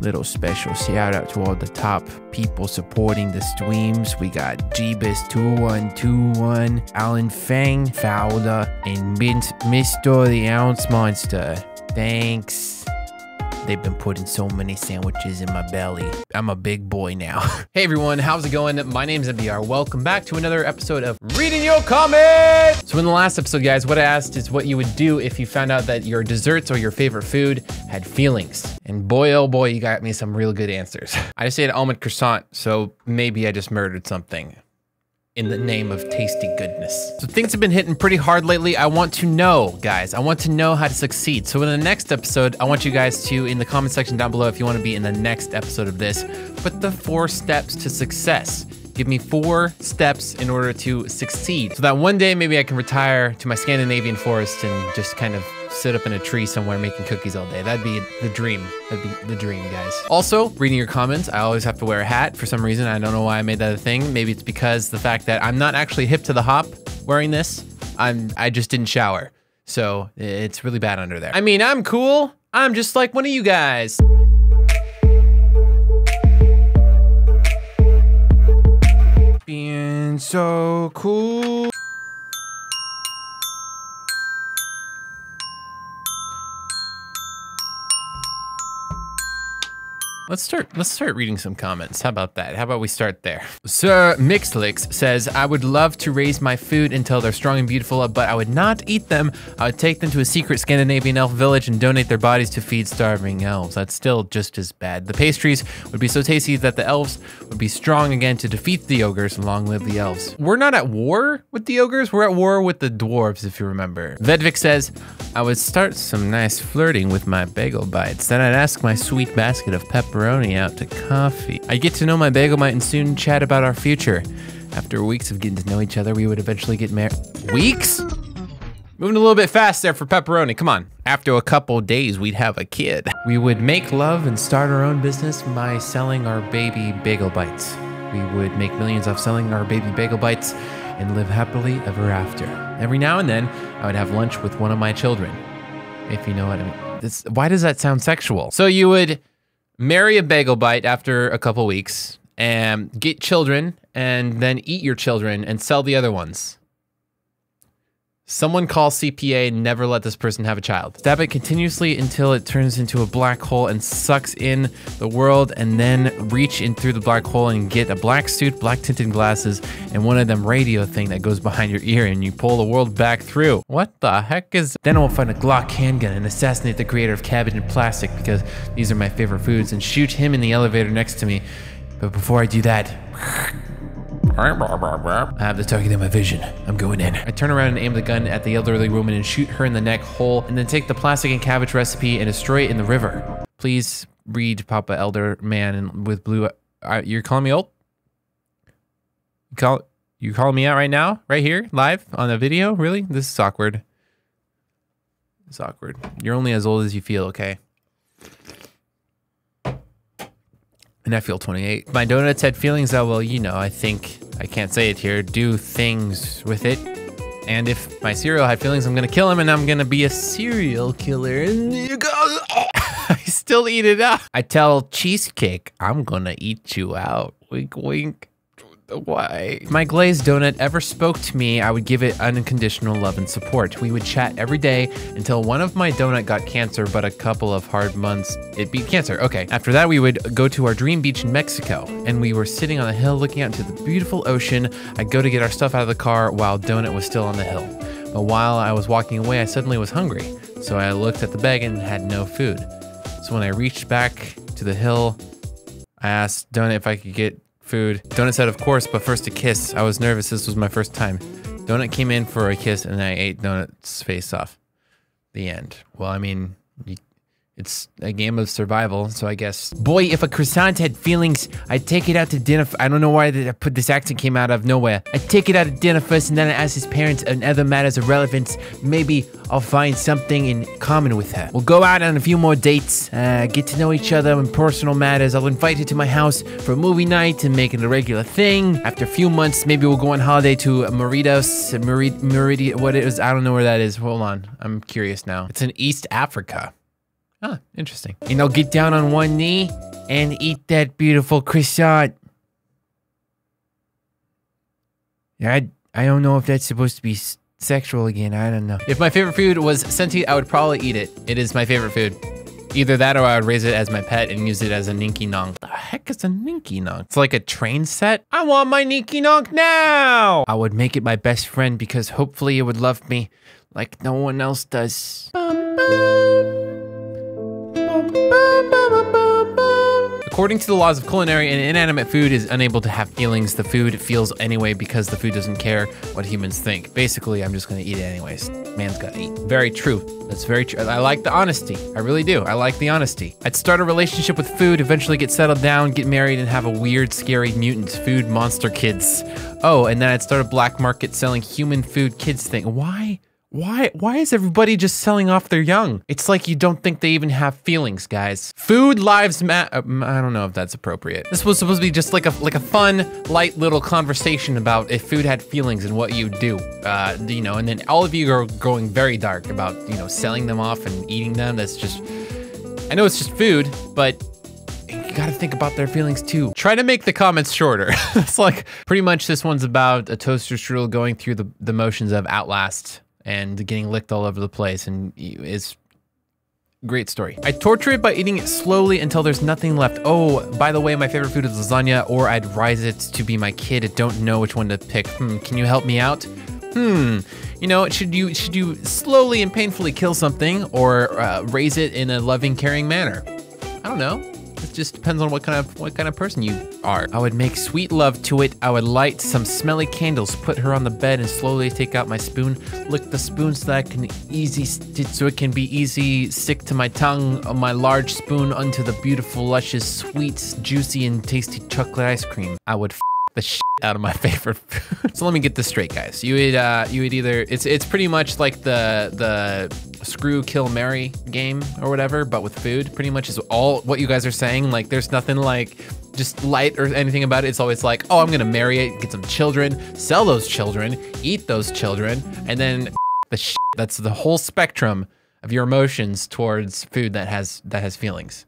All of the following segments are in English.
Little special shout out to all the top people supporting the streams. We got Jeebus2121, Alan Fang, Fowler, and Mr. the Ounce Monster. Thanks. They've been putting so many sandwiches in my belly. I'm a big boy now. Hey everyone, how's it going? My name's eMBeaR. Welcome back to another episode of Reading Your Comments! So in the last episode, guys, what I asked is what you would do if you found out that your desserts or your favorite food had feelings. And boy, oh boy, you got me some real good answers. I just ate an almond croissant, so maybe I just murdered something in the name of tasty goodness. So things have been hitting pretty hard lately. I want to know, guys, I want to know how to succeed. So in the next episode, I want you guys to, in the comment section down below, if you want to be in the next episode of this, put the 4 steps to success. Give me 4 steps in order to succeed. So that one day, maybe I can retire to my Scandinavian forest and just kind of sit up in a tree somewhere making cookies all day. That'd be the dream. That'd be the dream, guys. Also, reading your comments, I always have to wear a hat for some reason. I don't know why I made that a thing. Maybe it's because the fact that I'm not actually hip to the hop wearing this. I just didn't shower. So it's really bad under there. I mean, I'm cool. I'm just like one of you guys. Being so cool. Let's start reading some comments. How about that? How about we start there? Sir Mixlix says, I would love to raise my food until they're strong and beautiful, but I would not eat them. I would take them to a secret Scandinavian elf village and donate their bodies to feed starving elves. That's still just as bad. The pastries would be so tasty that the elves would be strong again to defeat the ogres. Long live the elves. We're not at war with the ogres. We're at war with the dwarves, if you remember. Vedvik says, I would start some nice flirting with my bagel bites. Then I'd ask my sweet basket of pepperoni out to coffee. I'd get to know my bagel bite and soon chat about our future. After weeks of getting to know each other, we would eventually get married. Weeks? Moving a little bit fast there for pepperoni, come on. After a couple days, we'd have a kid. We would make love and start our own business by selling our baby bagel bites. We would make millions off selling our baby bagel bites and live happily ever after. Every now and then, I would have lunch with one of my children. If you know what I mean. Why does that sound sexual? So you would marry a bagel bite after a couple weeks and get children and then eat your children and sell the other ones. Someone call CPA and never let this person have a child. Stab it continuously until it turns into a black hole and sucks in the world, and then reach in through the black hole and get a black suit, black tinted glasses, and one of them radio thing that goes behind your ear and you pull the world back through. What the heck is... Then I will find a Glock handgun and assassinate the creator of cabbage and plastic because these are my favorite foods and shoot him in the elevator next to me. But before I do that... I have the target in my vision. I'm going in. I turn around and aim the gun at the elderly woman and shoot her in the neck whole, and then take the plastic and cabbage recipe and destroy it in the river. Please read Papa Elder Man with blue... you're calling me old? You calling me out right now? Right here? Live? On a video? Really? This is awkward. It's awkward. You're only as old as you feel, okay? And I feel 28. My donuts had feelings that, well, you know, I think, I can't say it here, do things with it. And if my cereal had feelings, I'm gonna kill him and I'm gonna be a serial killer. And you go, I still eat it up. I tell Cheesecake, I'm gonna eat you out. Wink, wink. Why? If my glazed donut ever spoke to me, I would give it unconditional love and support. We would chat every day until one of my donut got cancer, but a couple of hard months, it beat cancer. Okay. After that, we would go to our dream beach in Mexico, and we were sitting on a hill looking out into the beautiful ocean. I'd go to get our stuff out of the car while donut was still on the hill. But while I was walking away, I suddenly was hungry. So I looked at the bag and had no food. So when I reached back to the hill, I asked donut if I could get food. Donut said, of course, but first a kiss. I was nervous. This was my first time. Donut came in for a kiss and I ate Donut's face off. The end. Well, I mean, it's a game of survival, so I guess. Boy, if a croissant had feelings, I'd take it out to dinner. I don't know why this accent came out of nowhere. I'd take it out to dinner first and then I'd ask his parents and other matters of relevance. Maybe I'll find something in common with her. We'll go out on a few more dates, get to know each other in personal matters. I'll invite her to my house for a movie night and make it a regular thing. After a few months, maybe we'll go on holiday to Mauritius, what it is, I don't know where that is. Hold on, I'm curious now. It's in East Africa. Ah, interesting. And I'll get down on one knee and eat that beautiful croissant. I don't know if that's supposed to be sexual again. I don't know. If my favorite food was sentient, I would probably eat it. It is my favorite food. Either that or I would raise it as my pet and use it as a Ninky Nonk. The heck is a Ninky Nonk? It's like a train set? I want my Ninky Nonk now! I would make it my best friend because hopefully it would love me like no one else does. According to the laws of culinary, an inanimate food is unable to have feelings. The food feels anyway because the food doesn't care what humans think. Basically, I'm just gonna eat it anyways. Man's gotta eat. Very true. That's very true. I like the honesty. I really do. I like the honesty. I'd start a relationship with food, eventually get settled down, get married, and have a weird, scary mutant food monster kids. Oh, and then I'd start a black market selling human food kids thing. Why? Why is everybody just selling off their young? It's like you don't think they even have feelings, guys. Food lives matter. I don't know if that's appropriate. This was supposed to be just like a fun, light little conversation about if food had feelings and what you do. You know, and then all of you are going very dark about, you know, selling them off and eating them. That's just, I know it's just food, but you gotta think about their feelings too. Try to make the comments shorter. It's like, pretty much this one's about a toaster strudel going through the motions of Outlast and getting licked all over the place, and it's great story. I torture it by eating it slowly until there's nothing left. Oh, by the way, my favorite food is lasagna, or I'd raise it to be my kid. I don't know which one to pick. Can you help me out? You know, should you slowly and painfully kill something, or raise it in a loving, caring manner? I don't know. It just depends on what kind of person you are. I would make sweet love to it. I would light some smelly candles, put her on the bed, and slowly take out my spoon, lick the spoon so that it can be easy stick to my tongue on my large spoon onto the beautiful, luscious, sweet, juicy, and tasty chocolate ice cream. I would the shit out of my favorite food. So let me get this straight, guys. You would either, it's pretty much like the screw, kill, marry game or whatever, but with food. Pretty much is all what you guys are saying. Like, there's nothing like just light or anything about it. It's always like, oh, I'm gonna marry it, get some children, sell those children, eat those children, and then the shit. That's the whole spectrum of your emotions towards food that has feelings.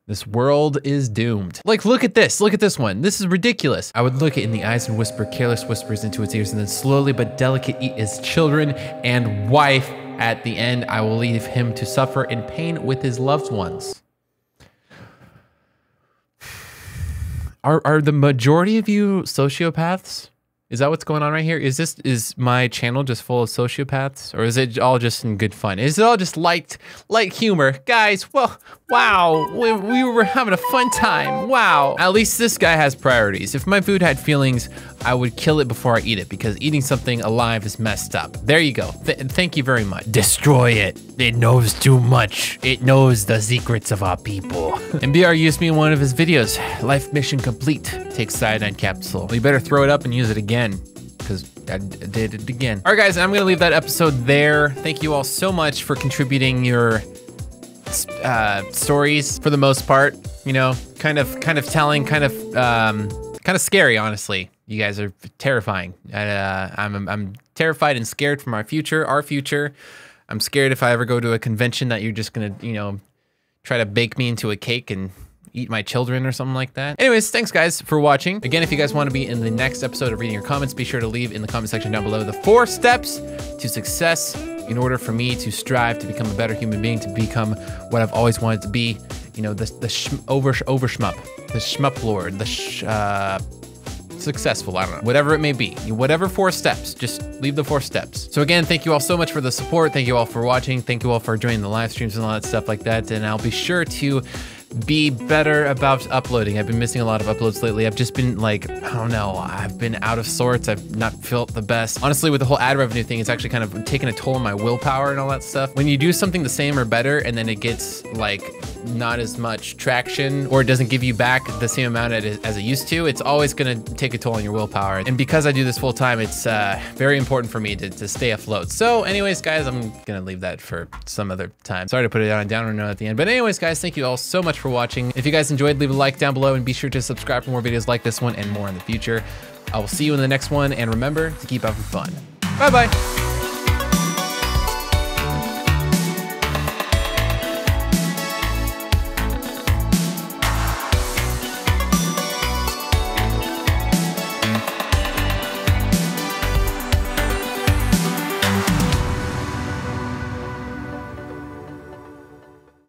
This world is doomed. Like, look at this one. This is ridiculous. I would look it in the eyes and whisper careless whispers into its ears, and then slowly but delicate eat his children and wife. At the end, I will leave him to suffer in pain with his loved ones. Are the majority of you sociopaths? Is that what's going on right here? Is my channel just full of sociopaths, or is it all just in good fun? Is it all just light humor? Guys, well, wow, we were having a fun time. Wow. At least this guy has priorities. If my food had feelings, I would kill it before I eat it, because eating something alive is messed up. There you go. Thank you very much. Destroy it. It knows too much. It knows the secrets of our people. eMBeaR used me in one of his videos. Life mission complete. Take cyanide capsule. Well, you better throw it up and use it again, because I did it again. All right, guys, I'm gonna leave that episode there. Thank you all so much for contributing your stories for the most part. You know, kind of telling, kind of scary, honestly. You guys are terrifying. I'm terrified and scared for our future. I'm scared if I ever go to a convention that you're just gonna, you know, try to bake me into a cake and eat my children or something like that. Anyways, thanks guys for watching. Again, if you guys want to be in the next episode of reading your comments, be sure to leave in the comment section down below the 4 steps to success in order for me to strive to become a better human being, to become what I've always wanted to be. You know, the overshmup, the shmup lord, the successful, I don't know, whatever it may be. Whatever 4 steps, just leave the 4 steps. So again, thank you all so much for the support. Thank you all for watching. Thank you all for joining the live streams and all that stuff like that. And I'll be sure to be better about uploading. I've been missing a lot of uploads lately. I've just been like, I don't know, I've been out of sorts. I've not felt the best. Honestly, with the whole ad revenue thing, it's actually kind of taken a toll on my willpower and all that stuff. When you do something the same or better and then it gets like not as much traction, or it doesn't give you back the same amount as it used to, it's always gonna take a toll on your willpower. And because I do this full time, it's very important for me to stay afloat. So anyways, guys, I'm gonna leave that for some other time. Sorry to put it on a downer note at the end. But anyways, guys, thank you all so much for watching. If you guys enjoyed, leave a like down below and be sure to subscribe for more videos like this one and more in the future. I will see you in the next one, and remember to keep having fun. Bye-bye.